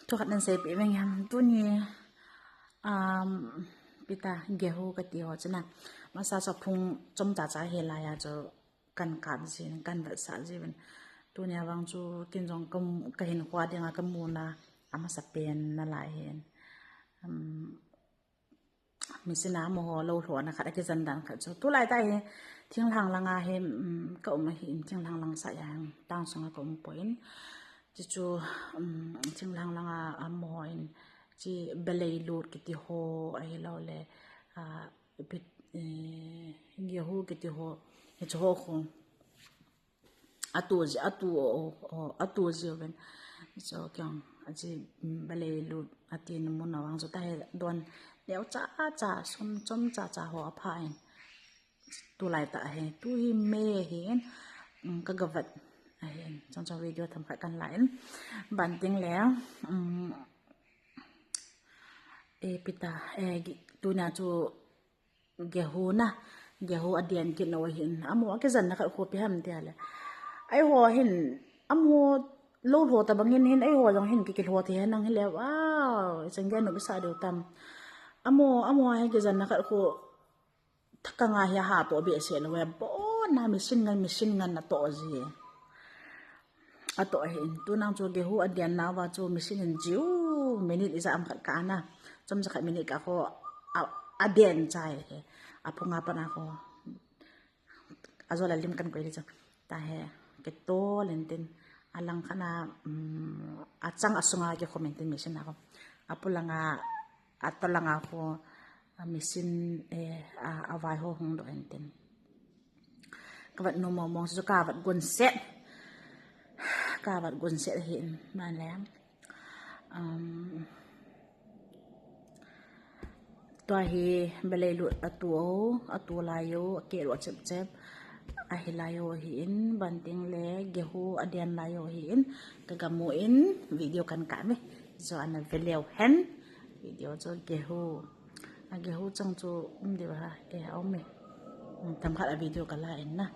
ทุกนั้นเสพเป็นยังตัวนี้ปิตาเกี่ยวกับที่ว่าจะนะมาซาสะพุงจมจ่าจ่าเฮลายาจะกันกัดสิกันแบบสารสิเป็นตัวนี้บางจูกินจงก็เห็นควาเดียงกับมูนะอามาสเปนนั่นแหละเห็นมีสินะโมโหโลหัวนะคะได้กินจันดันค่ะจูตัวไรได้ทิ้งทางลังอาเห็นก็ไม่เห็นทิ้งทางลังสายางตั้งสงก็ไม่ปล่อยจูทิ้งทางลังอาโมเห็นจีเบลัยลูดกิติโฮไอ้เราเลยปิดเกี่ยวกิติโฮเห็นจูโฮคงatu je ben so kyang aji balai lu atin mun awang so tai don leo cha som chom cha ho aphain tu lai ta he tu hi me hen ka gavat hen trong video tham khải kan lại ban ting leo pita tu na chu gehu adian kin no hin amo ke zan na ka ko pi ham te ala ai ho hin amo lo ho ta bangin hin ai ho jong hin ki ho the nang hin le wow changgen no bisa do tam amo ai ke zan na ka ko thakanga ya ha to be se lo bo na machine ngan na to ji ato hin tu nang chu ge hu adian na wa chu machine hin jiu minute isa am khat ka na chom sa khat minute ka ko adian chai apunga pa na ko azola lim kan ko ri cha ta he ke to lenten alang kana achang asunga ke comment mission ako apulanga atolanga ko mission awai ho hong do enten kabat no mong su kabat gun set hin man lamตัวเฮเบลลุตัวลายโยเกลวเจ็บอาลายโยหินบันทิงเล่เกหูอเดียนลายโยหินกะกะมูอินวิดีโอกันกะมั้ยจออันนั้นเวลวเห็นวิดีโอจอเกหูจังจูเดี๋ยวว่าเอามั้ยทำคัดวิดีโอกันละเอ็นนะ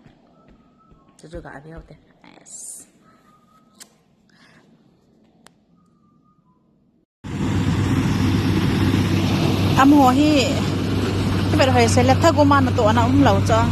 จะกะเอาเตyes am ho hi cái việc phải sẽ left thắc của man là tụi nó umlou cho